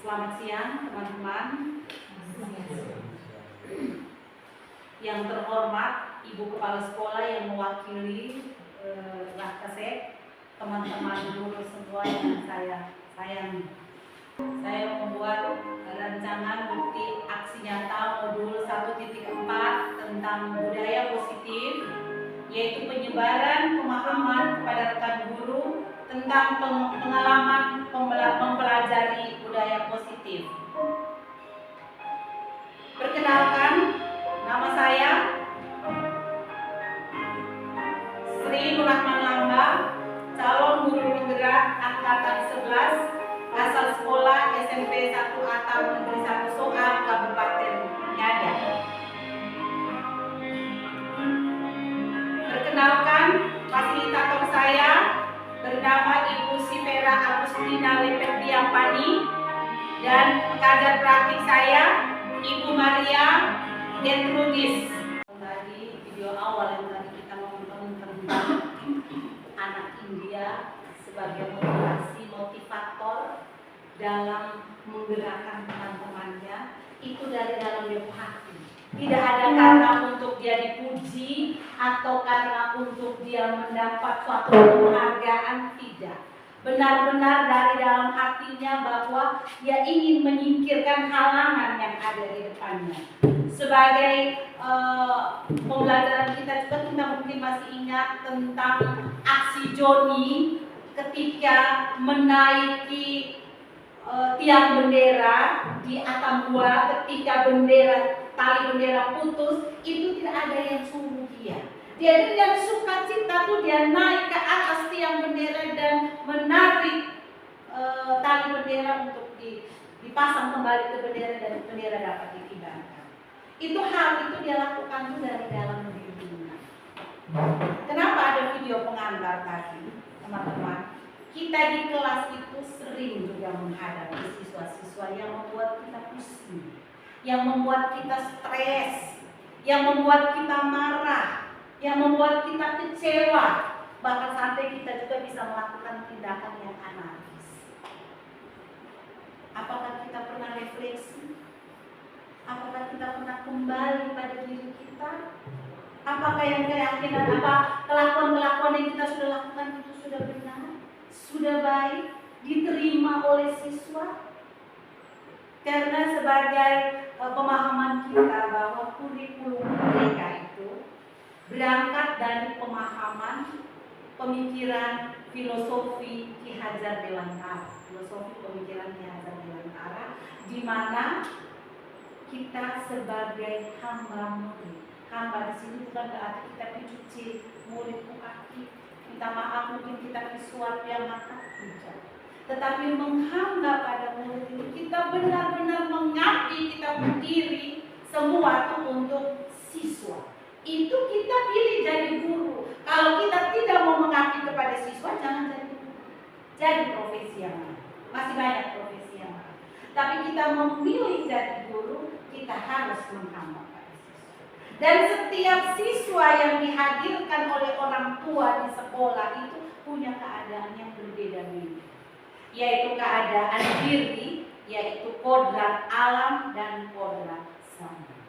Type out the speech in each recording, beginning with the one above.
Selamat siang teman-teman. Yang terhormat Ibu Kepala Sekolah yang mewakili Lakasek, teman-teman guru semua yang saya sayangi. Saya membuat rancangan bukti aksi nyata modul 1.4 tentang budaya positif, yaitu penyebaran pemahaman kepada rekan guru tentang pengalaman mempelajari budaya positif. Perkenalkan, nama saya Sri Nurrahman Lamba, calon guru penggerak angkatan 11, asal sekolah SMP 1 Atam Negeri 1 Soal, Kabupaten Ngada. Perkenalkan, fasilitator saya bernama Ibu Sivera Agustina Leperdiampani dan pengajar praktik saya Ibu Maria Gertrudis. Tadi video awal yang tadi kita nonton tentang anak India sebagai motivator dalam menggerakkan teman-temannya, itu dari dalam lubuk hati. Tidak ada karena untuk dia dipuji atau karena untuk dia mendapat suatu penghargaan, tidak. Benar-benar dari dalam hatinya bahwa dia ingin menyingkirkan halangan yang ada di depannya. Sebagai pembelajaran kita juga, kita mungkin masih ingat tentang aksi Joni ketika menaiki tiang bendera di Atambua, ketika tali bendera putus, itu tidak ada yang suruh dia. Dia dengan sukacita tuh dia naik ke atas tiang bendera dan menarik tali bendera untuk dipasang kembali ke bendera dan bendera dapat dikibarkan. Hal itu dia lakukan tuh dari dalam dirinya. Kenapa ada video pengantar tadi, teman-teman? Kita di kelas itu sering juga menghadapi siswa-siswa yang membuat kita pusing, yang membuat kita stres, yang membuat kita marah, yang membuat kita kecewa, bahkan sampai kita juga bisa melakukan tindakan yang anarkis. Apakah kita pernah refleksi? Apakah kita pernah kembali pada diri kita? Apakah yang keyakinan, kelakuan-kelakuan yang kita sudah lakukan itu sudah benar? Sudah baik, diterima oleh siswa? Karena sebagai pemahaman kita bahwa kurikulum mereka itu berangkat dari pemahaman pemikiran filosofi Ki Hajar Dewantara, di mana kita sebagai hamba murid. Hamba di sini bukan berarti kita dicuci murid ke kaki, minta maaf mungkin kita disuap yang makan, tidak. Tetapi menghamba pada murid ini kita benar-benar mengabdi, kita berdiri semua itu untuk siswa. Itu kita pilih jadi guru. Kalau kita tidak mau mengabdi kepada siswa, jangan jadi guru. Jadi profesi yang lain. Masih banyak profesi yang lain. Tapi kita memilih jadi guru, kita harus menghamba pada siswa. Dan setiap siswa yang dihadirkan oleh orang tua di sekolah itu punya keadaan yang berbeda-beda. Yaitu keadaan diri, yaitu kodrat alam dan kodrat zaman.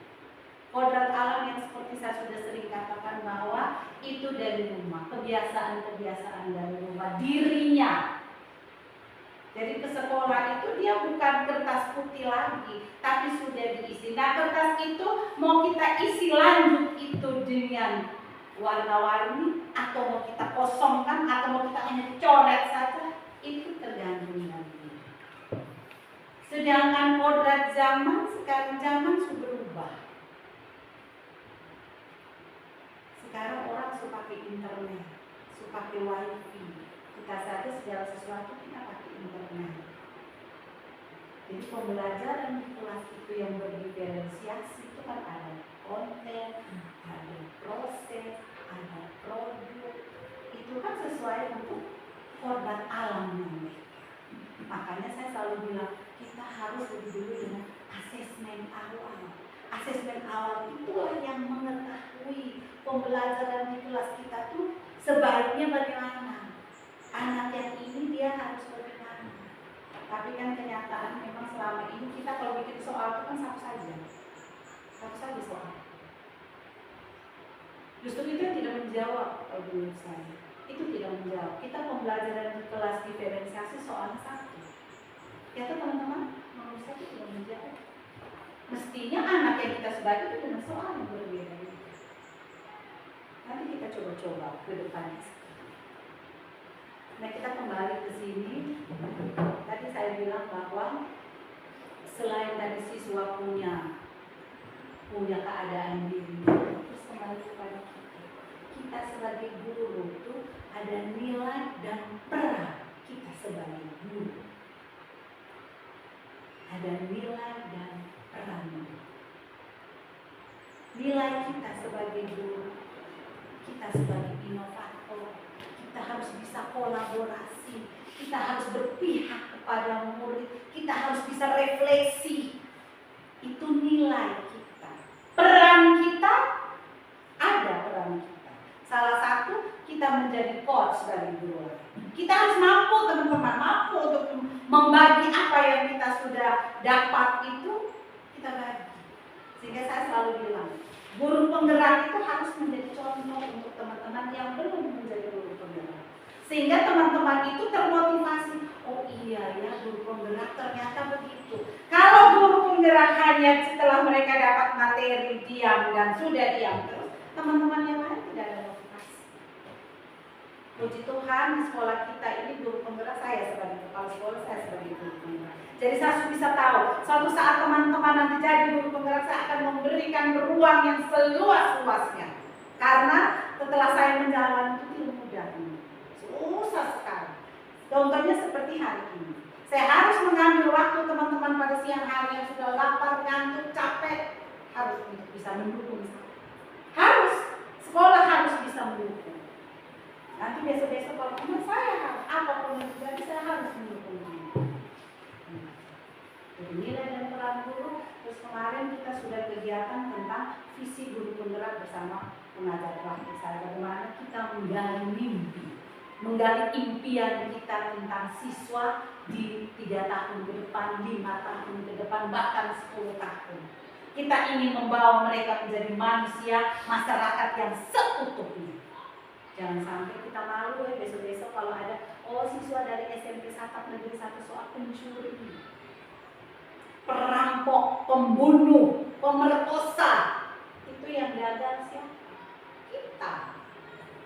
Kodrat alam yang seperti saya sudah sering katakan bahwa itu dari rumah, kebiasaan-kebiasaan dari rumah, dirinya. Jadi ke sekolah itu dia bukan kertas putih lagi, tapi sudah diisi. Nah, kertas itu mau kita isi lanjut itu dengan warna-warni, atau mau kita kosongkan, atau mau kita hanya coret saja, itu tergantung dari diri. Sedangkan kodrat zaman, sekarang zaman sudah berubah. Sekarang orang suka pakai internet, suka pakai wifi. Kita saja segala sesuatu kita pakai internet. Jadi pembelajaran di kelas itu yang berdiferensiasi itu kan ada konten, ada proses, ada produk. Itu kan sesuai untuk kodrat alamnya mereka. Makanya saya selalu bilang kita harus lebih dulu dengan asesmen awal. Asesmen awal itulah yang mengetahui pembelajaran di kelas kita tuh sebaiknya bagaimana. Anak yang ini dia harus bagaimana. Tapi kan kenyataan memang selama ini kita kalau bikin soal itu kan satu saja soal. Justru itu yang tidak menjawab kalau menurut saya. Itu tidak menjawab. Kita pembelajaran di kelas diferensiasi soalnya satu. Ya teman-teman, menurut saya itu tidak menjawab. Mestinya anak yang kita sebagai itu dengan soal yang berbeda. Nanti kita coba-coba ke depannya. Nah kita kembali ke sini. Tadi saya bilang bahwa selain dari siswa punya keadaan diri, terus kembali kepada kita sebagai guru itu ada nilai dan peran kita sebagai guru. Ada nilai dan peran. Nilai kita sebagai guru, kita sebagai inovator, kita harus bisa kolaborasi, kita harus berpihak kepada murid, kita harus bisa refleksi. Itu nilai kita. Peran kita, ada peran kita. Salah satu, kita menjadi coach dari guru. Kita harus mampu teman-teman, mampu untuk membagi apa yang kita sudah dapat itu, kita bagi. Sehingga saya selalu bilang, guru penggerak itu harus menjadi contoh untuk teman-teman yang belum menjadi guru penggerak. Sehingga teman-teman itu termotivasi, oh iya ya guru penggerak ternyata begitu. Kalau guru penggerak hanya setelah mereka dapat materi diam dan sudah diam terus, teman-teman yang lain tidak ada motivasi. Puji Tuhan di sekolah kita ini guru penggerak, saya sebagai kepala sekolah, saya sebagai guru penggerak. Jadi saya bisa tahu, suatu saat teman-teman nanti jadi guru penggerak, saya akan memberikan ruang yang seluas-luasnya. Karena setelah saya menjalani itu tidak mudah, susah sekali. Contohnya seperti hari ini. Saya harus mengambil waktu teman-teman pada siang hari yang sudah lapar, ngantuk, capek, harus bisa mendukung saya. Harus, sekolah harus bisa mendukung. Nanti besok-besok kalau teman saya harus, apapun yang terjadi saya harus mendukung. Jadi nilai dan peran guru. Terus kemarin kita sudah kegiatan tentang visi guru penggerak bersama pengajar praktik saya. Bagaimana kita menggali mimpi, menggali impian kita tentang siswa di 3 tahun ke depan, 5 tahun ke depan, bahkan 10 tahun. Kita ingin membawa mereka menjadi manusia masyarakat yang seutuhnya. Jangan sampai kita malu ya besok-besok kalau ada siswa dari SMP Satap Negeri 1 soal pencuri, perampok, pembunuh, pemerkosa. Itu yang gagal siapa? Kita.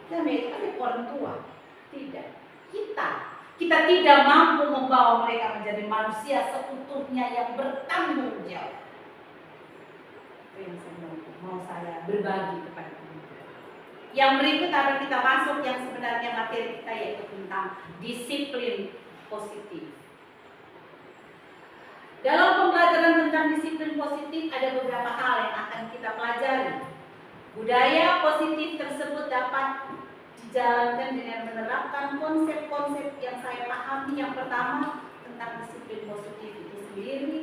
Dan mereka kan orang tua. Tidak. Kita tidak mampu membawa mereka menjadi manusia seutuhnya yang bertanggung jawab. Itu yang mau saya berbagi kepada teman-teman. Yang berikut akan kita masuk yang sebenarnya materi kita, yaitu tentang disiplin positif. Dalam pembelajaran tentang disiplin positif ada beberapa hal yang akan kita pelajari. Budaya positif tersebut dapat dijalankan dengan menerapkan konsep-konsep yang saya pahami. Yang pertama tentang disiplin positif itu sendiri.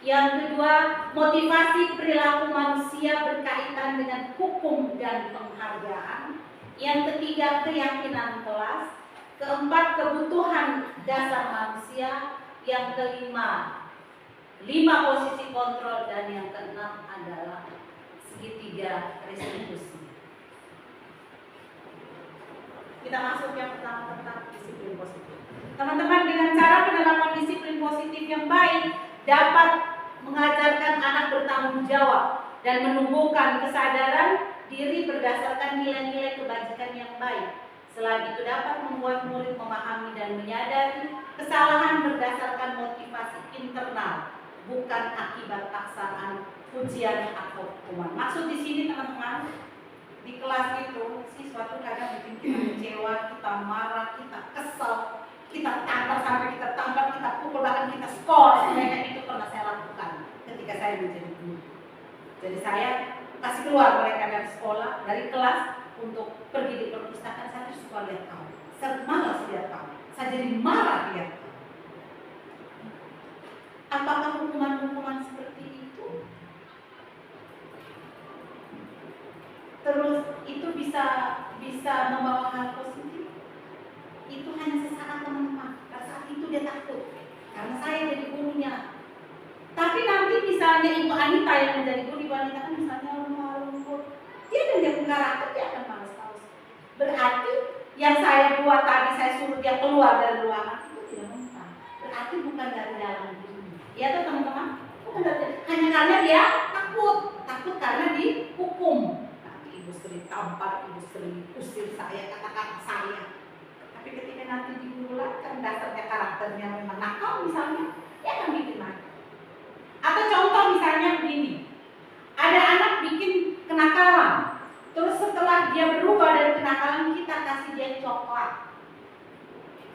Yang kedua, motivasi perilaku manusia berkaitan dengan hukum dan penghargaan. Yang ketiga, keyakinan kelas. Keempat, kebutuhan dasar manusia. Yang kelima, 5 posisi kontrol. Dan yang keenam adalah segitiga restitusi. Kita masuk yang pertama tentang disiplin positif. Teman-teman, dengan cara penerapan disiplin positif yang baik dapat mengajarkan anak bertanggung jawab dan menumbuhkan kesadaran diri berdasarkan nilai-nilai kebajikan yang baik. Selain itu dapat membuat murid memahami dan menyadari kesalahan berdasarkan motivasi internal, bukan akibat paksaan, ujian atau hukuman. Maksud di sini teman-teman, di kelas itu siswa tuh kadang bikin kita kecewa, kita marah, kita kesel, kita tampar sampai kita tampar, kita pukul, bahkan kita skor. Sebenarnya itu pernah saya lakukan ketika saya menjadi guru. Jadi saya kasih keluar mereka dari sekolah, dari kelas untuk pergi di perpustakaan. Saya suka lihat kamu, saya malas lihat kamu, saya jadi marah lihat kamu. Apakah hukuman-hukuman seperti itu terus itu bisa membawa hal positif? Itu hanya sesaat teman-teman. Pada saat itu dia takut karena misalnya Ibu Anita yang menjadi guru, Ibu Anita kan misalnya lembut, dia dengan karakter dia akan malas-malas. Berarti yang saya buat tadi, saya suruh dia keluar dari ruangan itu tidak mempan. Berarti bukan dari dalam dirinya. Ya tuh teman-teman, bukan dari, hanya karena dia takut karena dihukum. Nanti ibu sering tampar, ibu sering usir saya, kata-kata saya. Tapi ketika nanti diulang, dasarnya karakternya memang nakal misalnya, dia akan bikin nakal. Atau contoh misalnya begini, ada anak bikin kenakalan, terus setelah dia berubah dari kenakalan, kita kasih dia coklat,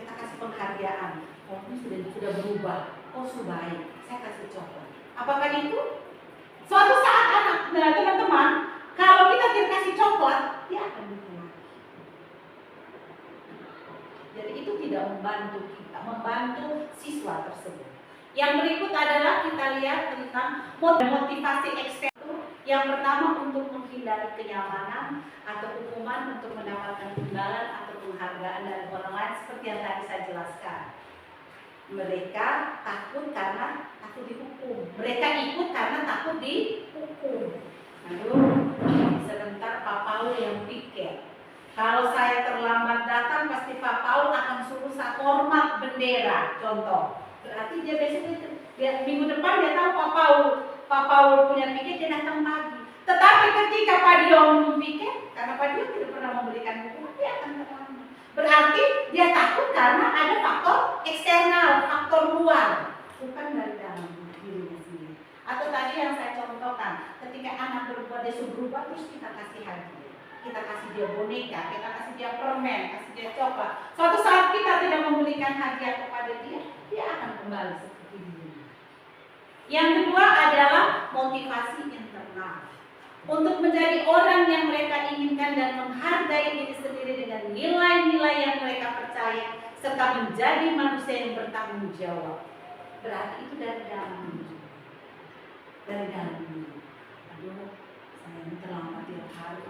kita kasih penghargaan. Oh, ini sudah berubah, oh sudah baik, saya kasih coklat. Apakah itu? Suatu saat anak, nah teman-teman, kalau kita tidak kasih coklat, dia akan bikin lagi. Jadi itu tidak membantu kita, membantu siswa tersebut. Yang berikut adalah kita lihat tentang motivasi eksternal. Yang pertama untuk menghindari kenyamanan atau hukuman untuk mendapatkan imbalan atau penghargaan dari orang lain seperti yang tadi saya jelaskan. Mereka takut karena takut dihukum. Mereka ikut karena takut dihukum. Aduh, sebentar Pak Paul yang pikir. Kalau saya terlambat datang pasti Pak Paul akan suruh saya hormat bendera, contoh. Berarti dia besok dia minggu depan dia tahu Pak Paul punya pikir dia datang pagi. Tetapi ketika Pak Dion pikir, karena Pak Dion tidak pernah memberikan hukuman, dia akan terlambat. Berarti dia takut karena ada faktor eksternal, faktor luar, bukan dari dalam dirinya sendiri. Atau tadi yang saya contohkan, ketika anak berubah, dia suruh berubah, terus kita kasih hadiah. Kita kasih dia boneka, kita kasih dia permen, kasih dia coklat. Suatu saat kita tidak memberikan hadiah kepada dia, dia akan kembali seperti dulu. Yang kedua adalah motivasi internal. Untuk menjadi orang yang mereka inginkan dan menghargai diri sendiri dengan nilai-nilai yang mereka percaya, serta menjadi manusia yang bertanggung jawab. Berarti itu dari dalam diri. Dari dalam diri. Aduh, saya ini terlambat tiap hari.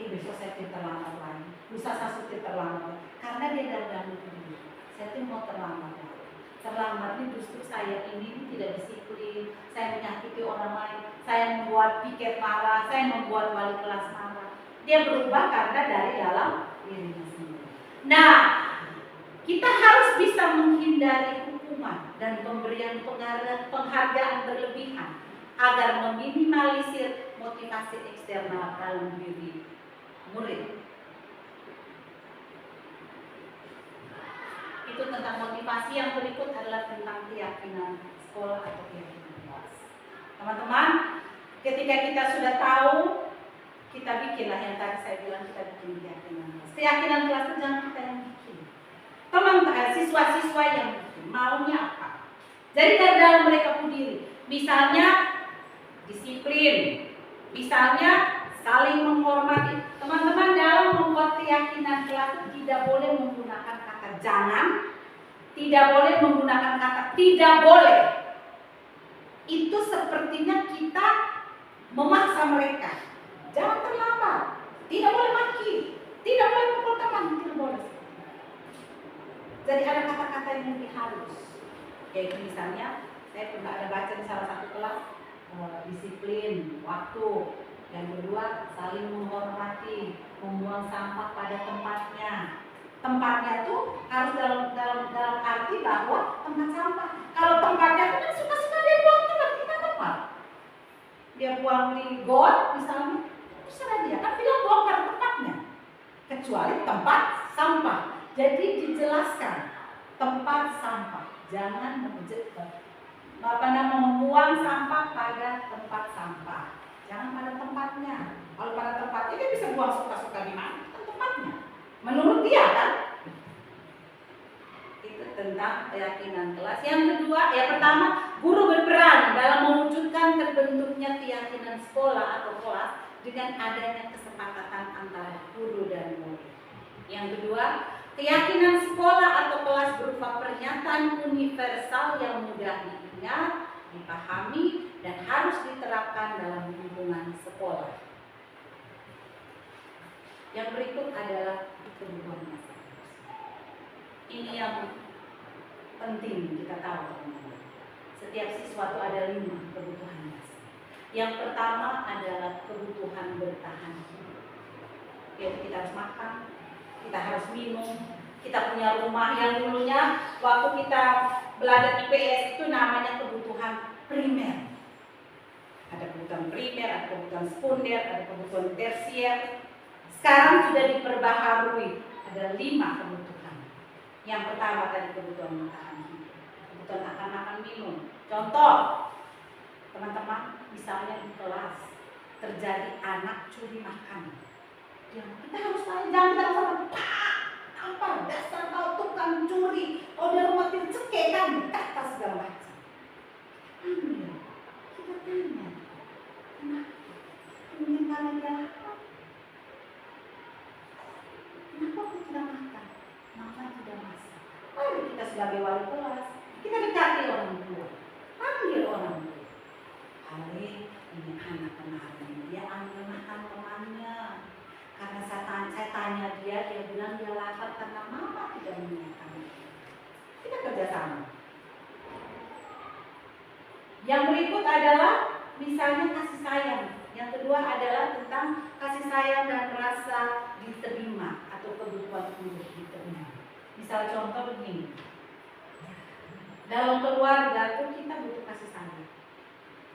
Besok saya terlambat lagi, lusa saya terlambat, karena dia dari dalam diri. Saya tuh mau terlambat lagi. Terlambat ini justru saya ini tidak disiplin, saya menyakiti orang lain, saya membuat piket marah, saya membuat wali kelas marah. Dia berubah karena dari dalam dirinya sendiri. Nah, kita harus bisa menghindari hukuman dan pemberian penghargaan berlebihan agar meminimalisir motivasi eksternal dalam diri murid. Itu tentang motivasi. Yang berikut adalah tentang keyakinan sekolah atau keyakinan kelas. Teman-teman, ketika kita sudah tahu, kita bikinlah yang tadi saya bilang, kita bikin keyakinan kelas. Keyakinan kelas itu jangan kita yang bikin. Siswa-siswa yang bikin, maunya apa? Jadi dari dalam mereka pun diri. Misalnya disiplin, misalnya saling menghormati. Teman-teman, dalam membuat keyakinan kelas tidak boleh menggunakan kata jangan, tidak boleh menggunakan kata tidak boleh. Itu sepertinya kita memaksa mereka. Jangan terlambat, tidak boleh maki, tidak boleh pukul teman, tidak boleh. Jadi ada kata-kata yang lebih halus. Yaitu misalnya, saya pernah ada baca di salah satu kelas, disiplin waktu. Yang kedua, saling menghormati, membuang sampah pada tempatnya. Tempatnya tuh harus dalam arti bahwa tempat sampah. Kalau tempatnya kan suka-suka dia buang tempat. Dia buang di got misalnya, terserah dia. Kan bilang buang pada tempatnya. Kecuali tempat sampah. Jadi dijelaskan tempat sampah. Jangan membuang sampah pada tempat sampah. Jangan pada tempatnya. Kalau pada tempatnya dia bisa buang suka-suka di mana? Kan tempatnya. Menurut dia kan? Itu tentang keyakinan kelas. Yang kedua, yang pertama, guru berperan dalam mewujudkan terbentuknya keyakinan sekolah atau kelas dengan adanya kesepakatan antara guru dan murid. Yang kedua, keyakinan sekolah atau kelas berupa pernyataan universal yang mudah diingat, dipahami, dan harus diterapkan dalam lingkungan sekolah. Yang berikut adalah kebutuhan dasar. Ini yang penting kita tahu, teman-teman. Setiap siswa itu ada 5 kebutuhan Yang pertama adalah kebutuhan bertahan hidup. Yaitu kita harus makan, kita harus minum, kita punya rumah yang dulunya waktu kita belajar IPS itu namanya kebutuhan primer. Ada kebutuhan primer, ada kebutuhan sekunder, ada kebutuhan tersier. Sekarang sudah diperbaharui, ada 5 kebutuhan. Yang pertama tadi kebutuhan bertahan hidup, kebutuhan akan makan minum. Contoh, teman-teman, misalnya di kelas terjadi anak curi makan, ya, kita harus tanya, jangan kita sama Pak, apa dasar kau tukang curi, oh dia rumah cekek kan, kata segala macam. Ambil, kita tanya, kenapa? Mungkin karena dia lapar. Kenapa aku tidak makan? Makan tidak masak. Mari kita sebagai wali kelas, kita dekati orang tua, panggil orang tua. Ali, ini anak kemarin, dia ambil makan temannya. Karena saya tanya dia bilang dia lapar karena mama tidak menyiapkan. Kita kerjasama. Yang berikut adalah misalnya kasih sayang. Yang kedua adalah tentang kasih sayang dan rasa diterima atau kebutuhan untuk diterima. Misal contoh begini, dalam keluarga itu kita butuh kasih sayang.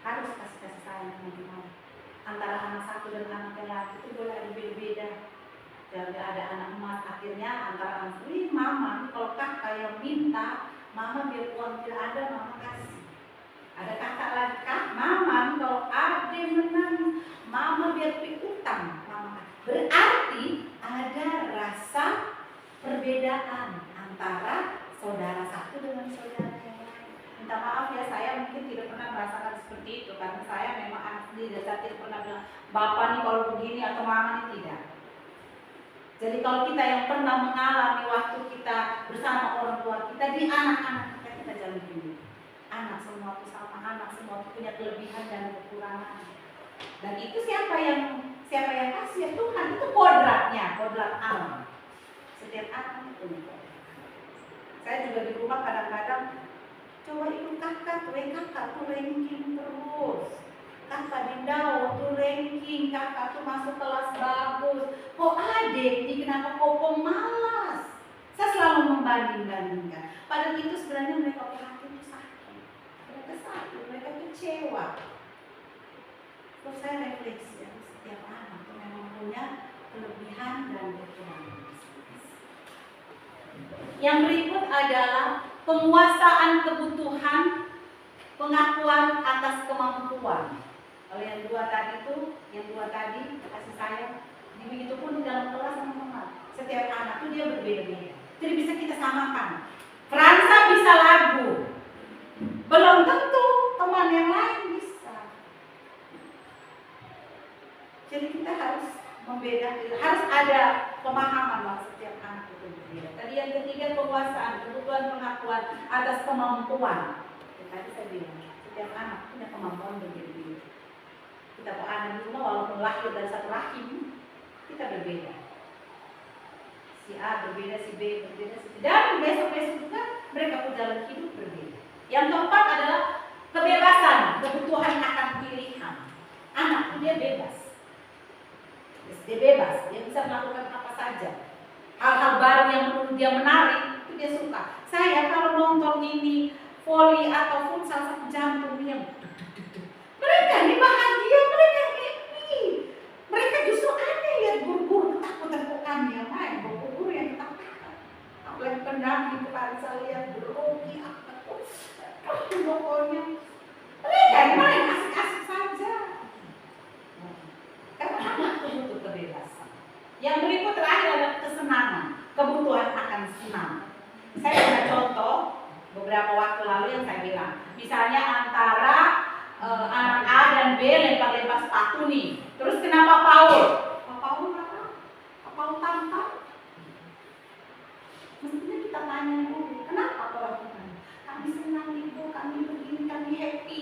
Harus kasih sayang teman-teman. Antara anak satu dan anak yang laki itu boleh ada beda-beda. Jangan ada anak emas, akhirnya antara anak ini mama, kalau kakak yang minta, mama biar uang tidak ada, mama kasih. Ada kakak lagi, mama kalau ada menangis, mama biar piutang, mama kasih. Berarti ada rasa perbedaan antara saudara satu dengan saudara yang lain. Minta maaf ya, saya mungkin tidak pernah merasakan seperti itu karena saya memang anak sendiri, saya tidak pernah bilang bapak nih kalau begini atau mama nih, tidak. Jadi kalau kita yang pernah mengalami waktu kita bersama orang tua kita di anak-anak kita jalan begini. Anak semua itu sama, anak semua itu punya kelebihan dan kekurangan. Dan itu siapa yang kasih? Ya Tuhan, itu kodratnya, kodrat alam. Setiap anak itu punya kodrat. Saya juga di rumah kadang-kadang coba itu kakak tuh ranking terus. Kakak di Dao tuh ranking, kakak tuh masuk kelas bagus. Kok adik ini kenapa kok pemalas? Saya selalu membanding-bandingkan. Padahal itu sebenarnya mereka hati itu sakit. Mereka sakit, mereka kecewa. Terus saya refleksi ya, setiap anak itu memang punya kelebihan dan kekurangan. Yang berikut adalah penguasaan kebutuhan, pengakuan atas kemampuan. Kalau yang dua tadi kasih sayang. Begitupun di dalam kelas teman-teman. Setiap anak itu dia berbeda-beda. Jadi bisa kita samakan. Fransa bisa lagu, belum tentu teman yang lain bisa. Jadi kita harus membedakan, harus ada pemahaman bahwa setiap anak itu berbeda. Tadi yang ketiga penguasaan, kebutuhan pengakuan atas kemampuan. Tadi saya bilang setiap anak punya kemampuan berbeda-beda. Kita anak di rumah walaupun lahir dari satu rahim, kita berbeda. Si A berbeda, si B berbeda, si C. Dan besok-besok juga mereka pun jalan hidup berbeda. Yang keempat adalah kebebasan, kebutuhan akan pilihan. Anak itu dia bebas. Dia bebas, dia bisa melakukan apa saja. Hal-hal baru yang menurut dia menarik, itu dia suka. Saya kalau nonton ini voli atau futsal satu jantung dia mereka ini bahagia, mereka happy. Mereka justru aneh lihat guru-guru ketakutan kok kami yang main, guru-guru yang ketakutan. Apalagi pendamping kemarin saya lihat grogi apa tuh, pokoknya mereka ini main asik-asik saja. Karena anak itu butuh kebebasan. Yang berikut terakhir adalah kesenangan, kebutuhan akan senang. Saya ada contoh beberapa waktu lalu yang saya bilang, misalnya antara anak A dan B lempar-lempar sepatu nih. Terus kenapa Paul? Paul apa? Paul tampak? Mestinya kita tanya dulu, kenapa kau lakukan? Kami senang ibu, kami begini, kami happy.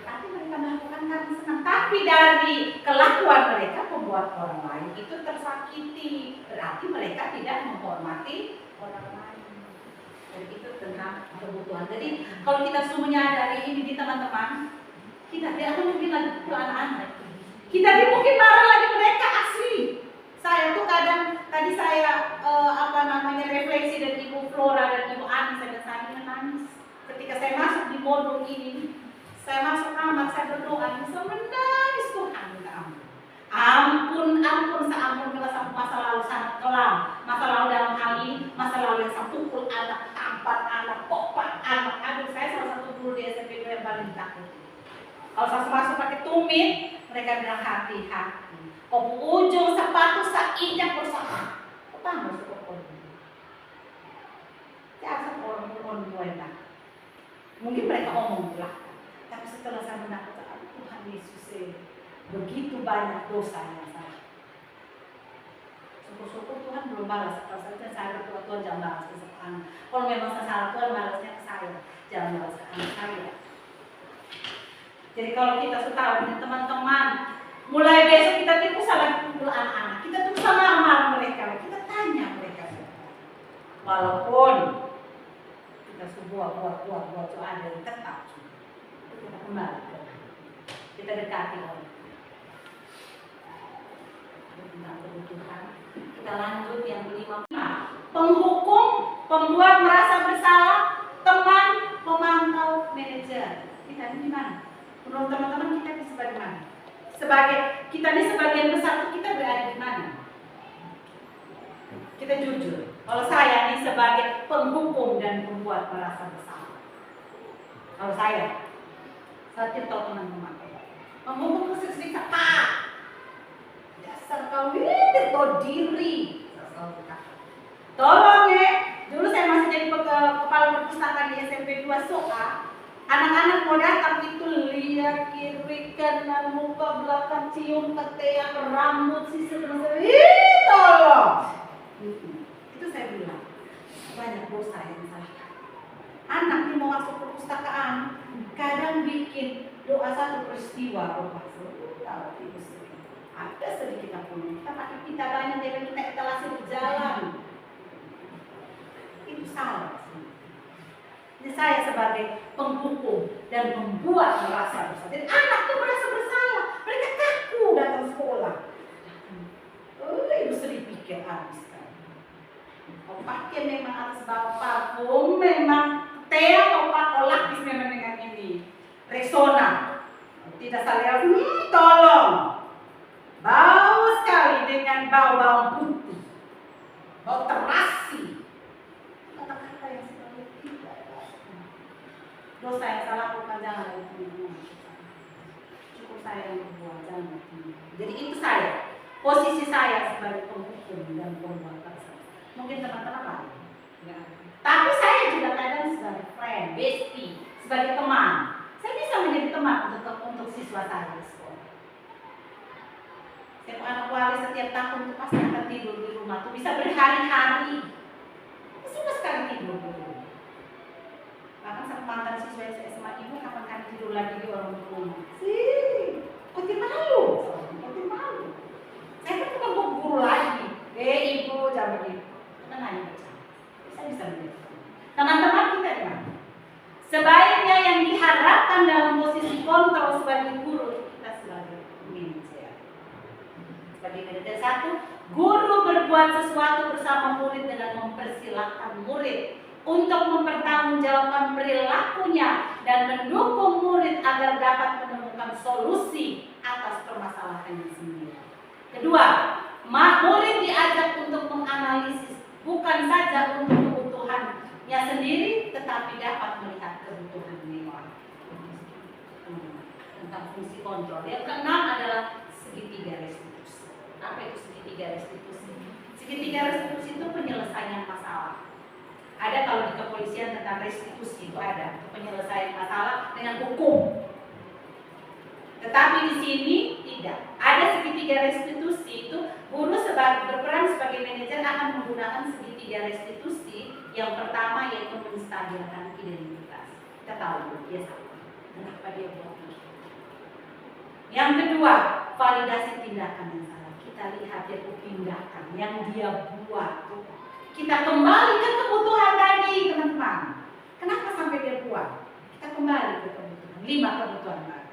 Tapi mereka melakukan karena senang. Tapi dari kelakuan mereka membuat orang lain itu tersakiti. Berarti mereka tidak menghormati orang lain. Jadi itu tentang kebutuhan. Jadi kalau kita semua menyadari ini di teman-teman, Kita tidak mungkin lagi pukul anak-anak. Kita tidak mungkin marah lagi mereka asli. Saya tuh kadang tadi saya refleksi dari Ibu Flora dan Ibu Ani, saya menangis ketika saya masuk di modul ini. Saya masuk kamar, saya berdoa, saya menangis Tuhan, minta ampun. Ampun kelas masa lalu sangat kelam. Masa lalu dalam hal ini, masa lalu yang saya pukul anak, tampar anak, popak anak. Aduh, saya salah satu guru di SMP yang paling takut. Kalau saya masuk pakai tumit, mereka bilang hati-hati. Ujung sepatu saya injak bersama. Pertama sepatu. Jangan orang enak. Mungkin mereka omong belakang. Tapi setelah saya mendapat Tuhan Yesus, begitu banyak dosa yang saya. Syukur-syukur Tuhan belum balas. Kalau saya Tuhan jangan balas ke anak. Kalau memang saya salah, Tuhan balasnya ke saya. Jangan balas ke anak saya. Jadi kalau kita sudah tahu teman-teman, mulai besok kita tidak usah lagi pukul anak-anak. Kita tidak usah marah-marah mereka. Kita tanya mereka. Walaupun kita buat ada yang tetap. Kita kembali. Kita dekati orang. Tentang kebutuhan. Kita lanjut yang kelima. Penghukum, pembuat merasa bersalah, teman, pemantau, manajer. Kita ini gimana? Menurut teman-teman kita bisa bagaimana? Kita ini sebagian besar kita berada di mana? Kita jujur. Kalau saya ini sebagai penghukum dan pembuat merasa bersalah. Kalau saya tidak tahu teman-teman. Penghukum kesiksa, dasar kau ini tahu diri. Tolong ya. Dulu saya masih jadi kepala perpustakaan di SMP 2 Soka. Anak-anak mau datang itu lihat kiri kanan muka belakang cium ketiak rambut sisir tolong. Itu saya bilang banyak dosa yang salah. Anak ini mau masuk perpustakaan kadang bikin doa satu peristiwa ada sedikit pun kita pakai pita banyak dan kita etalase di jalan. Itu salah. Ini saya sebagai penghukum dan membuat merasa bersalah. Dan anak itu merasa bersalah. Mereka kaku datang sekolah. Ibu sering pikir habis kan. Kalau pakai memang atas bau parfum, memang teh atau pakai lapis memang dengan ini. Rexona. Tidak salah. Tolong. Bau sekali dengan bau-bau putih. Bau terasi. Kata-kata yang sekali tidak. Dosa yang saya lakukan jangan itu. Cukup saya yang berbuat jangan. Jadi itu saya. Posisi saya sebagai penghukum dan pembuat perasaan. Mungkin teman-teman lain. Ya. Tapi saya juga kadang sebagai friend, bestie, sebagai teman. Saya bisa menjadi teman untuk siswa saya di sekolah. Saya anak wali setiap tahun itu pasti akan tidur di rumah. Tuh bisa berhari-hari. Suka sekali tidur di rumah. Bahkan sama mantan siswa SMA ibu kapan kali tidur lagi di orang rumah. Kok malu? Saya kan bukan guru lagi. Ibu jangan begitu. Kita nanya baca. Saya bisa begitu. Teman-teman kita di mana? Sebaiknya yang diharapkan dalam posisi kontrol sebagai guru kita sebagai manajer. Sebagai manajer satu, guru berbuat sesuatu bersama murid dengan mempersilahkan murid untuk mempertanggungjawabkan perilakunya dan mendukung murid agar dapat menemukan solusi atas permasalahannya sendiri. Kedua, murid diajak untuk menganalisis bukan saja untuk kebutuhannya sendiri, tetapi dapat melihat kebutuhan orang. Tentang fungsi kontrol. Yang keenam adalah segitiga restitusi. Apa itu segitiga restitusi? Segitiga restitusi itu penyelesaian masalah. Ada kalau di kepolisian tentang restitusi itu ada penyelesaian masalah dengan hukum. Tetapi di sini tidak. Ada segitiga restitusi itu guru berperan sebagai manajer akan menggunakan segitiga restitusi. Yang pertama yaitu menstabilkan identitas. Kita tahu dia salah. Kenapa dia buat itu? Yang kedua, validasi tindakan yang salah. Kita lihat dia tindakan yang dia buat. Kita kembali ke kebutuhan tadi, teman-teman. Kenapa sampai dia buat? Kita kembali ke kebutuhan. 5 kebutuhan tadi.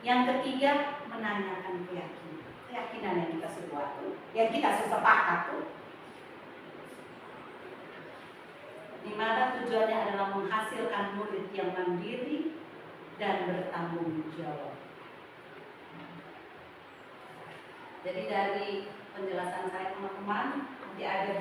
Yang ketiga, menanyakan keyakinan yang kita sesuatu, yang kita sepakat tuh. Di mana tujuannya adalah menghasilkan murid yang mandiri dan bertanggung jawab. Jadi dari penjelasan saya teman-teman, nanti ada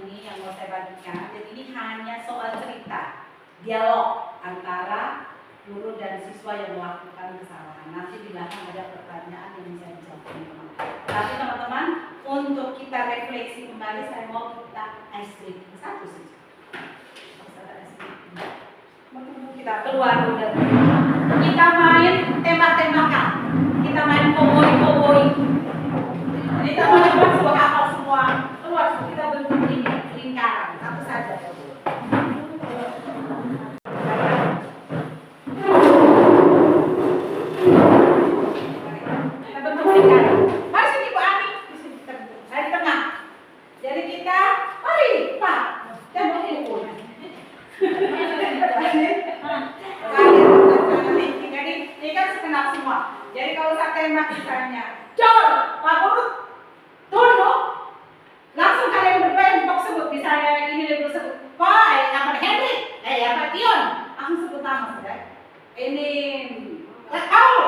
ini yang mau saya bagikan. Jadi ini hanya soal cerita, dialog antara guru dan siswa yang melakukan kesalahan. Nanti di belakang ada pertanyaan yang bisa dijawab teman-teman. Tapi teman-teman, untuk kita refleksi kembali, saya mau kita ice breaking satu sih. Kita keluar udah. Kita main tembak-tembakan. Kita main koboi-koboi. Jadi teman-teman semua kapal semua keluar, kita bentuk ini lingkaran satu saja. Kita bentuk lingkaran. Mari sini Bu Ani, di sini kita bentuk. Saya di tengah. Jadi kita, mari Pak, tembak ini. Jadi ini kan kenal semua. Jadi kalau saya tembak misalnya, Jor, Pak Guru, tunduk, langsung kalian berdua yang sebut. Misalnya ini dia sebut, Pak, apa Henry, apa Tion, langsung sebut nama sudah. Ini Paul.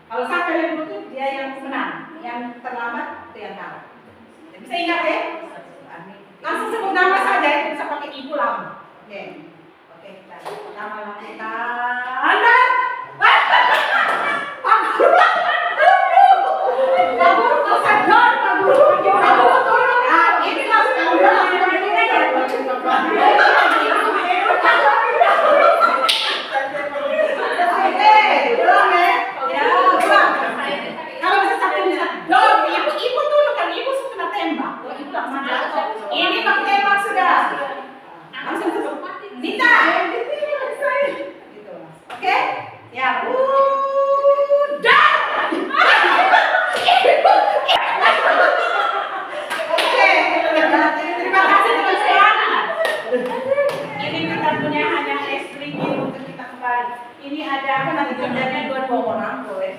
Kalau saya kalian berdua dia yang menang, yang terlambat itu yang kalah. Bisa ingat ya? Langsung sebut nama saja, itu bisa pakai ibu lama. Oke, pertama kita Anda. Pak Guru, sadar, Pak Guru, tolong. Nah, ini langsung kalau bisa satu bisa, ibu dulu kan, ibu suka tembak, ibu langsung ini pakai tembak sudah. Langsung sebut Nita. Oke? Ya, udah. Oke. Terima kasih teman-teman. Ini kita punya hanya istri untuk kita kembali. Ini ada apa nanti kerjanya dua orang boleh.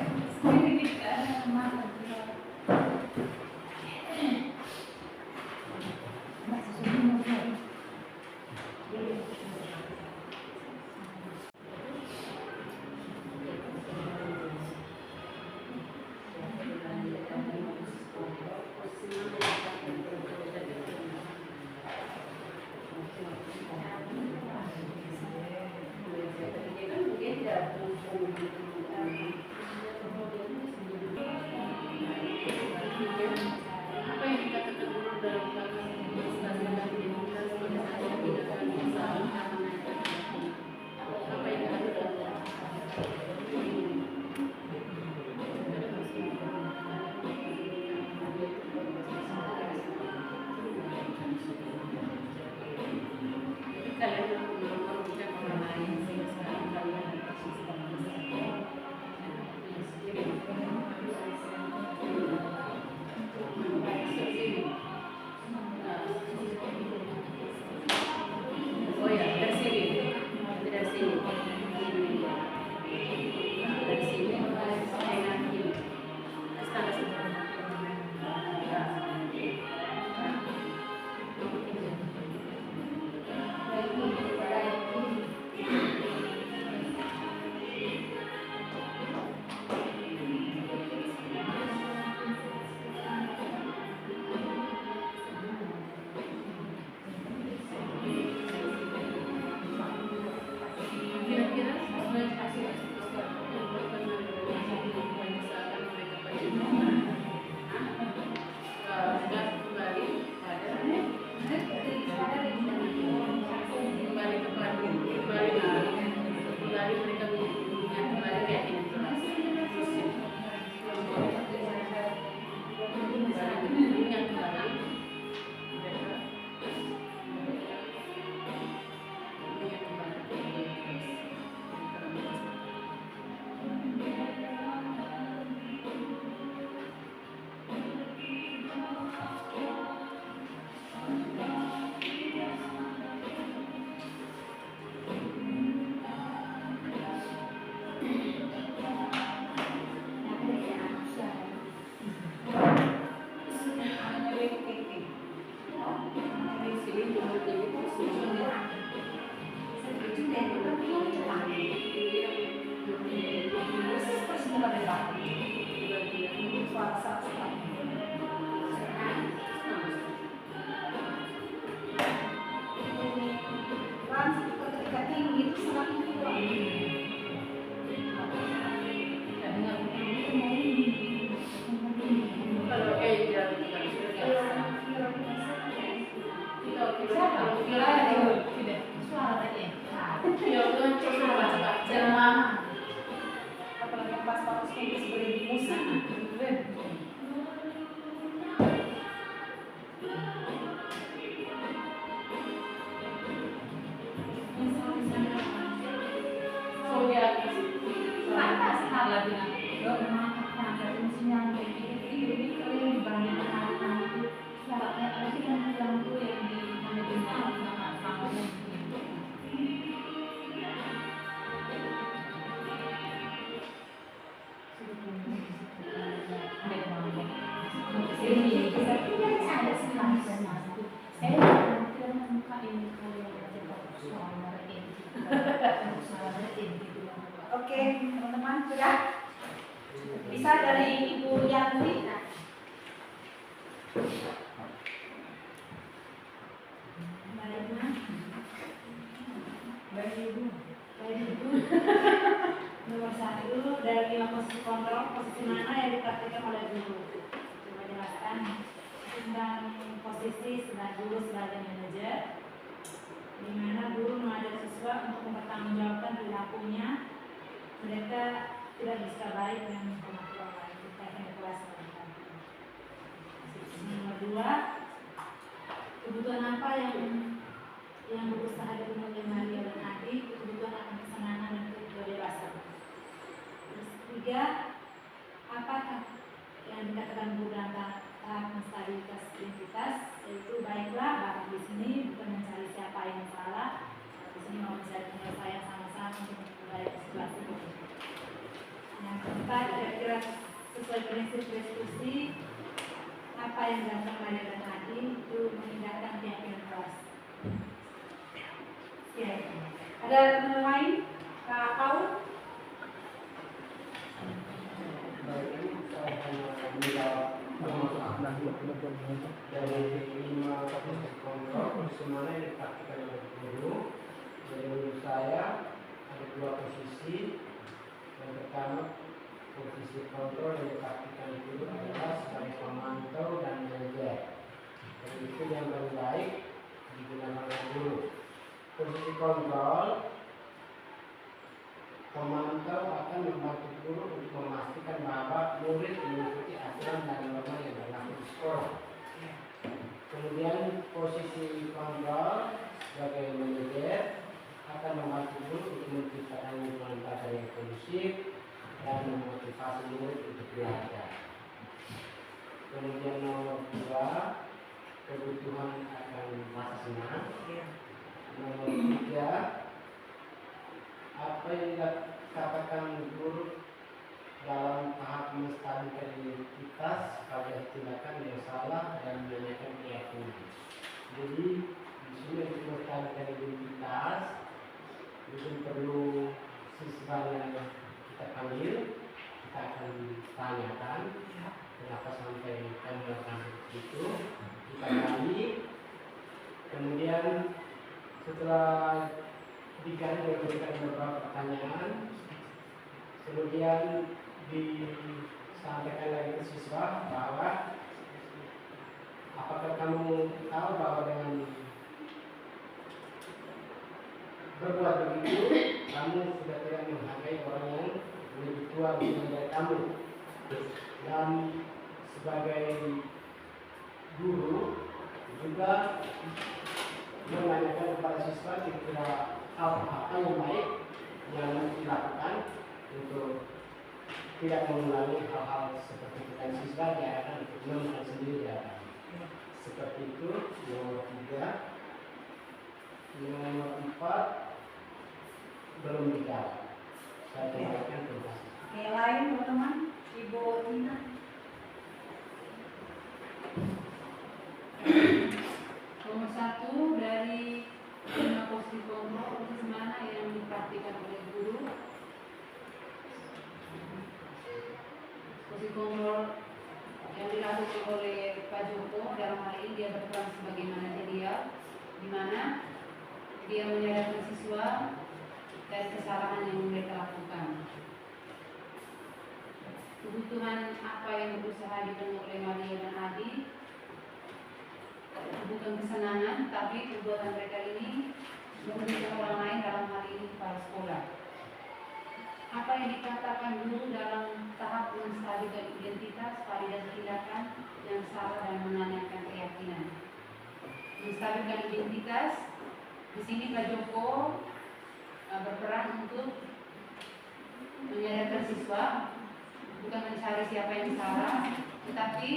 Apalagi yang pas-pas tulis boleh di musik. Oke, teman-teman sudah bisa dari Ibu Yanti. Nomor 1 dari 5 posisi kontrol, posisi mana yang dipraktikkan oleh guru? Coba jelaskan tentang posisi guru sebagai manajer, di mana guru mengajar siswa untuk mempertanggungjawabkan perilakunya. Mereka tidak bisa baik dengan kemampuan lain kita yang kelas. Nomor 2, kebutuhan apa yang berusaha dipenuhi Maria dan Adi, kebutuhan akan kesenangan dan kebebasan. Terus 3, apakah yang dikatakan guru dalam tahap menstabilitas identitas, yaitu baiklah bapak di sini bukan mencari siapa yang salah, di sini mau mencari penyelesaian sama-sama untuk memperbaiki situasi. Yang keempat, kira-kira sesuai prinsip restitusi, apa yang dilakukan Maria dan Adi itu mengindahkan keyakinan kelas. Ya, ada teman lain? Kak Paul? Dari 5 posisi kontrol, semuanya dipraktikkan oleh guru. Jadi menurut saya ada 2 posisi. Yang pertama, posisi kontrol yang dipraktikkan guru adalah sebagai pemantau dan manajer. Dan itu yang paling baik digunakan oleh guru. Posisi kontrol, pemantau akan membantu guru untuk memastikan bahwa murid mengikuti aturan dan norma yang berlaku di sekolah. Kemudian posisi kontrol sebagai manajer akan membantu guru untuk menciptakan lingkungan belajar yang kondusif dan memotivasi murid untuk belajar. Kemudian nomor 2, kebutuhan akan rasa senang. Nomor 3, apa yang dikatakan guru dalam tahap menstabilkan identitas pada tindakan yang salah dan menanyakan keyakinan. Jadi di sini untuk menstabilkan identitas itu perlu siswa yang kita panggil, kita akan tanyakan kenapa sampai kamu melakukan itu, kita gali. Kemudian setelah digali memberikan beberapa pertanyaan, kemudian disampaikan lagi ke siswa bahwa apakah kamu tahu bahwa dengan berbuat begitu kamu sudah tidak menghargai orang yang lebih tua dari kamu. Dan sebagai guru juga menanyakan kepada siswa kira-kira apa yang baik yang harus dilakukan untuk tidak mengulangi hal-hal seperti itu. Dan siswa diarahkan untuk melakukan sendiri ya. Seperti itu. Nomor 3. Nomor 4 belum dijawab. Saya kembalikan terima kasih. Oke, lain teman-teman, Ibu Tina. Nomor 1 dari 5 posisi kontrol, posisi mana yang dipraktikkan oleh guru? Posisi kontrol yang dilakukan oleh Pak Joko dalam hal ini dia berperan sebagai manajerial, di mana dia menyadarkan siswa dari kesalahan yang mereka lakukan. Kebutuhan apa yang berusaha dipenuhi oleh Maria dan Adi bukan kesenangan, tapi perbuatan mereka ini merugikan orang lain, dalam hal ini kepala sekolah. Apa yang dikatakan guru dalam tahap menstabilkan identitas, validasi tindakan yang salah dan menanyakan keyakinan. Menstabilkan identitas, di sini Pak Joko berperan untuk menyadarkan siswa, bukan mencari siapa yang salah, tetapi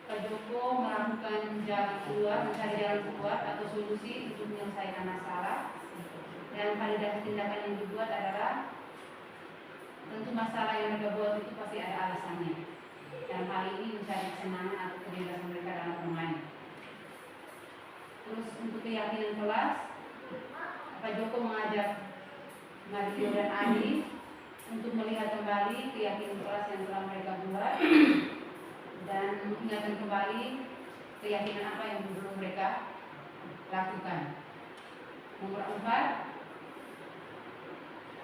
Pak Joko melakukan jalan keluar, mencari jalan keluar atau solusi untuk menyelesaikan masalah. Dan validasi tindakan yang dibuat adalah tentu masalah yang mereka buat itu pasti ada alasannya. Dan hal ini mencari kesenangan atau kebebasan mereka dalam bermain. Terus untuk keyakinan kelas, Pak Joko mengajak Mario dan Adi untuk melihat kembali keyakinan kelas yang telah mereka buat dan mengingatkan kembali keyakinan apa yang belum mereka lakukan. Nomor 4,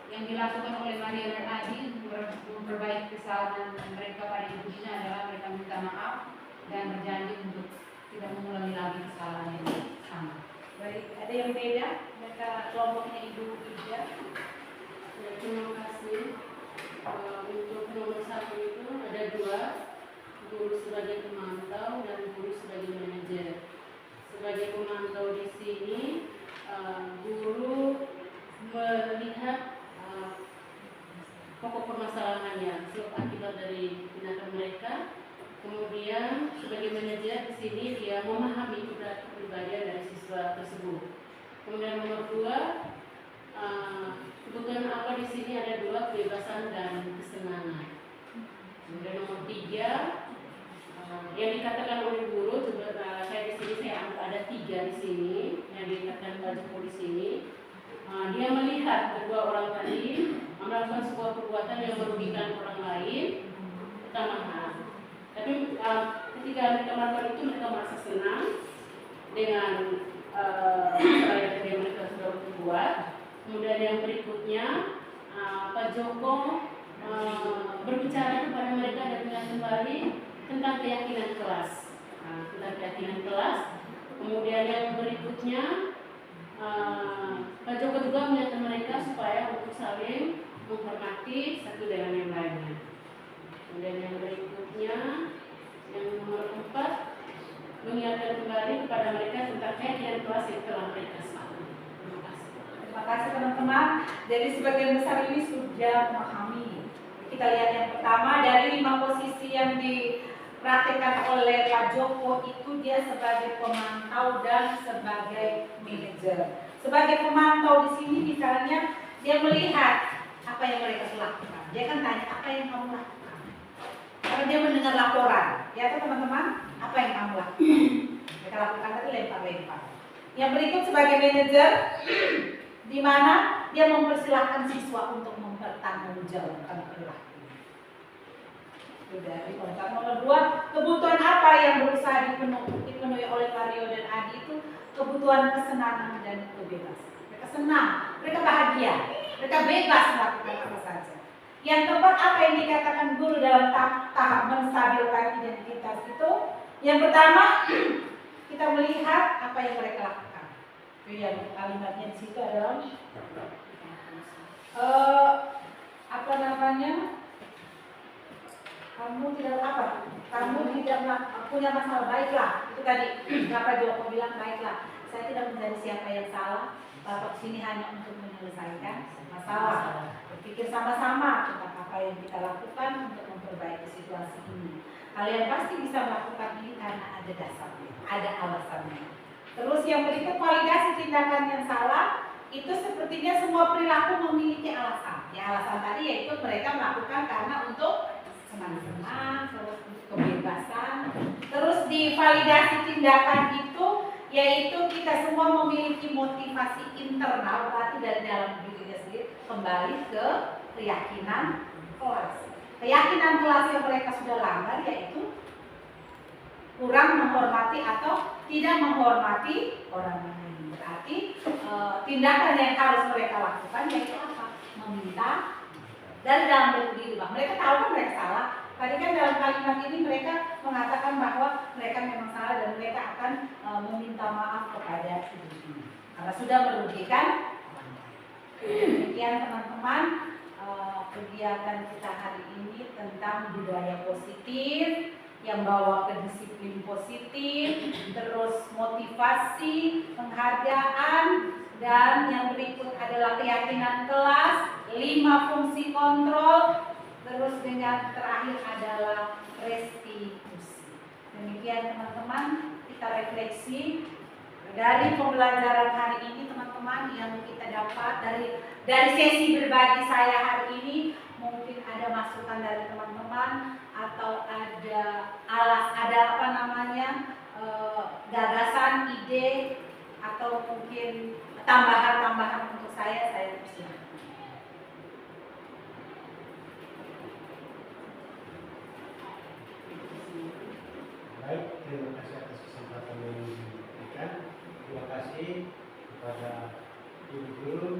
yang dilakukan oleh Maria dan Adi untuk memperbaiki kesalahan mereka pada ibunya adalah mereka minta maaf dan berjanji untuk tidak mengulangi lagi kesalahan yang sama. Baik, ada yang beda? Mereka kelompoknya Ibu Ida. Ya, terima kasih. Untuk nomor 1 itu ada 2, guru sebagai pemantau dan guru sebagai manajer. Sebagai pemantau di sini, guru melihat pokok permasalahannya, sebab akibat dari tindakan mereka. Kemudian sebagai manajer di sini dia memahami kepribadian dari siswa tersebut. Kemudian nomor 2, kebutuhan apa di sini ada 2, kebebasan dan kesenangan. Kemudian nomor 3, yang dikatakan oleh guru juga saya di sini saya anggap ada 3 di sini yang dikatakan Pak Joko di sini. Dia melihat kedua orang tadi melakukan sebuah perbuatan yang merugikan orang lain, pertama. Tapi ketika mereka melakukan itu mereka merasa senang dengan apa yang mereka sudah berbuat. Kemudian yang berikutnya Pak Joko berbicara kepada mereka dan mengingat kembali tentang keyakinan kelas. Kemudian yang berikutnya Pak Joko juga mengingatkan mereka supaya untuk saling menghormati satu dengan yang lainnya. Kemudian yang berikutnya, yang nomor 4, mengingatkan kembali kepada mereka tentang keyakinan kelas yang telah mereka sepakati. Terima kasih. Terima kasih teman-teman. Jadi sebagian besar ini sudah memahami. Kita lihat yang pertama dari 5 posisi yang dipraktikkan oleh Pak Joko itu dia sebagai pemantau dan sebagai manajer. Sebagai pemantau di sini misalnya dia melihat apa yang mereka lakukan. Dia kan tanya apa yang kamu lakukan. Karena dia mendengar laporan. Ya teman-teman, apa yang kamu lakukan? Mereka lakukan tadi lempar-lempar. Yang berikut sebagai manajer, di mana dia mempersilahkan siswa untuk mempertanggungjawabkan perilaku. Sudah dikontak. Nomor 2, kebutuhan apa yang berusaha dipenuhi oleh Mario dan Adi itu kebutuhan kesenangan dan kebebasan. Mereka senang, mereka bahagia, mereka bebas melakukan apa saja. Yang keempat, apa yang dikatakan guru dalam tahap menstabilkan identitas itu? Yang pertama, kita melihat apa yang mereka lakukan. Itu yang kalimatnya di situ adalah kamu tidak punya masalah, baiklah. Itu tadi Bapak Joko bilang baiklah. Saya tidak mencari siapa yang salah. Bapak sini hanya untuk menyelesaikan masalah. Berpikir sama-sama tentang apa yang kita lakukan untuk memperbaiki situasi ini. Kalian pasti bisa melakukan ini karena ada dasarnya, ada alasannya. Terus yang berikut, validasi tindakan yang salah. Itu sepertinya semua perilaku memiliki alasan. Ya alasan tadi yaitu mereka melakukan karena untuk senang-senang, terus untuk kebebasan. Terus di validasi tindakan itu yaitu kita semua memiliki motivasi internal, berarti dari dalam dirinya sendiri kembali ke keyakinan kelas. Keyakinan kelas yang mereka sudah langgar yaitu kurang menghormati atau tidak menghormati orang lain. Berarti berarti tindakan yang harus mereka lakukan yaitu apa? Meminta dari dalam diri Bang. Mereka tahu kan mereka salah. Tadi kan dalam kalimat ini mereka mengatakan bahwa mereka memang salah dan mereka akan meminta maaf kepada ibu karena sudah merugikan. Demikian teman-teman kegiatan kita hari ini tentang budaya positif yang bawa ke disiplin positif, terus motivasi, penghargaan, dan yang berikut adalah keyakinan kelas, 5 fungsi kontrol, terus dengan terakhir adalah restitusi. Demikian teman-teman, kita refleksi dari pembelajaran hari ini teman-teman yang kita dapat dari sesi berbagi saya hari ini. Mungkin ada masukan dari teman-teman atau gagasan, ide atau mungkin tambahan-tambahan untuk saya persilakan. Baik, terima kasih atas kesempatan yang diberikan. Terima kasih kepada ibu guru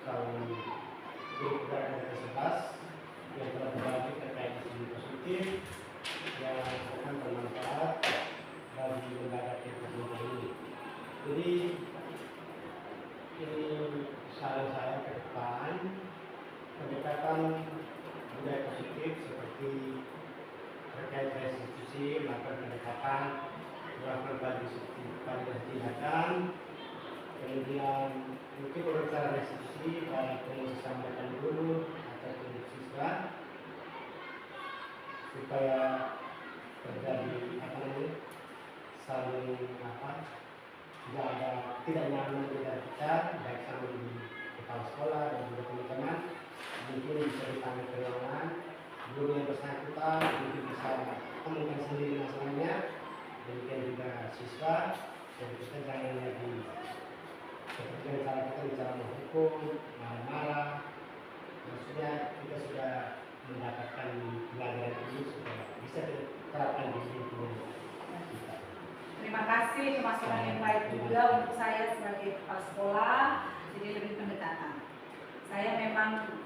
calon guru PKN ke-11 yang telah berbagi terkait isu positif yang akan bermanfaat bagi lembaga kita ini. Jadi ini saran saya ke depan, pendekatan budaya positif seperti terkait restitusi, melakukan pendekatan, melakukan validasi tindakan, kemudian mungkin cara restitusi baik yang disampaikan guru atau siswa supaya terjadi saling tidak nyaman dengan kita baik sama di kepala sekolah dan juga teman-teman. Mungkin bisa ditangani kewenangan guru yang bersangkutan, mungkin bisa temukan sendiri masalahnya. Demikian juga siswa, dan kita jangan lagi seperti cara kita bicara menghukum, marah-marah. Maksudnya kita sudah mendapatkan pelajaran ini supaya bisa diterapkan di lingkungan kita. Terima kasih, masukan yang baik juga untuk saya sebagai kepala sekolah. Jadi lebih pendekatan. Saya memang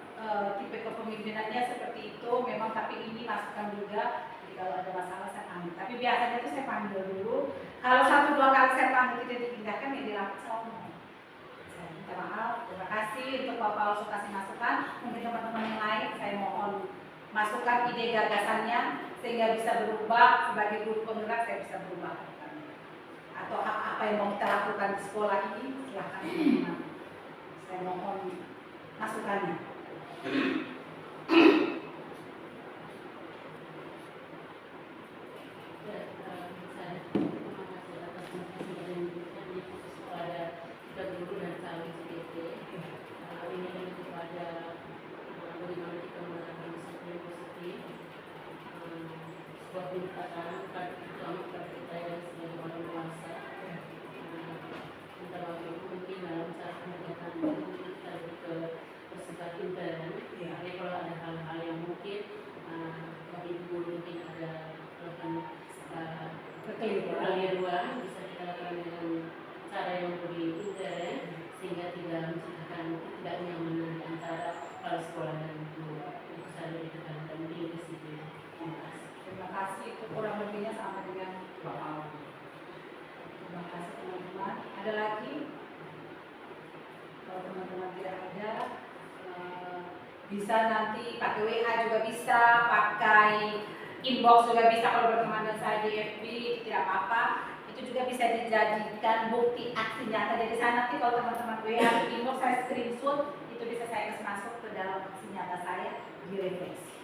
tipe kepemimpinannya seperti itu, memang tapi ini masukan juga. Jadi kalau ada masalah saya panggil. Tapi biasanya itu saya panggil dulu. Kalau 1-2 kali saya panggil tidak dipindahkan, ya dilakukan saya ngomong. Saya minta maaf. Terima kasih untuk Bapak Also kasih masukan. Mungkin teman-teman yang lain saya mohon masukan ide gagasannya sehingga bisa berubah. Sebagai guru penggerak saya bisa berubah. Atau apa yang mau kita lakukan di sekolah ini, silahkan teman-teman. Saya mohon masukannya. Kekeliruan bisa kita lakukan dengan cara yang lebih intern sehingga tidak menciptakan ketidaknyamanan di antara kepala sekolah dan guru. Itu saja ditekankan di disiplin. Terima kasih, itu kurang lebihnya sama dengan Bapak. Terima kasih teman-teman. Ada lagi? Kalau teman-teman tidak ada, bisa nanti pakai WA juga bisa, pakai inbox juga bisa. Kalau berteman dengan saya di FB tidak apa-apa. Itu juga bisa dijadikan bukti aksi nyata. Jadi saya nanti kalau teman-teman WA di inbox saya screenshot, itu bisa saya kasih masuk ke dalam aksi nyata saya di refleksi.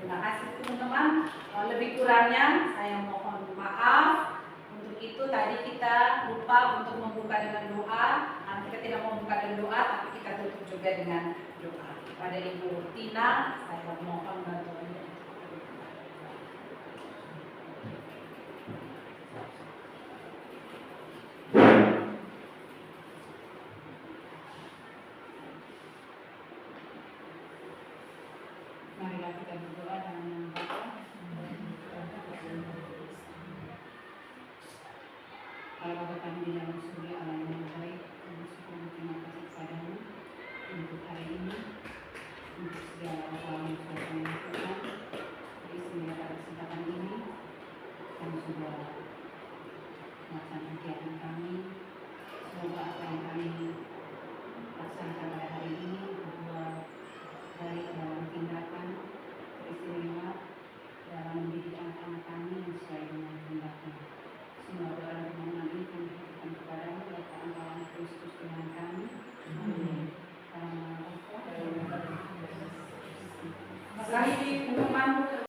Terima kasih teman-teman. Lebih kurangnya saya mohon maaf. Untuk itu tadi kita lupa untuk membuka dengan doa. Kita tidak membuka dengan doa, tapi kita tutup juga dengan doa. Kepada Ibu Tina, saya mohon bantuannya. Marilah kita berdoa dan menambahkan. Allah Bapa kami di dalam surga, Allah yang Maha segala kesalahan yang sudah kami lakukan. Jadi sehingga pada kesempatan ini kami sudah melaksanakan kegiatan kami. Semoga apa yang kami laksanakan pada hari ini berbuah baik dalam tindakan, beristimewa dalam mendidik anak-anak kami sesuai dengan kehendaknya. Semua doa dan permohonan ini kami berikan kepadamu ya Tuhan Kristus Tuhan kami. Amin. Terima kasih pengumuman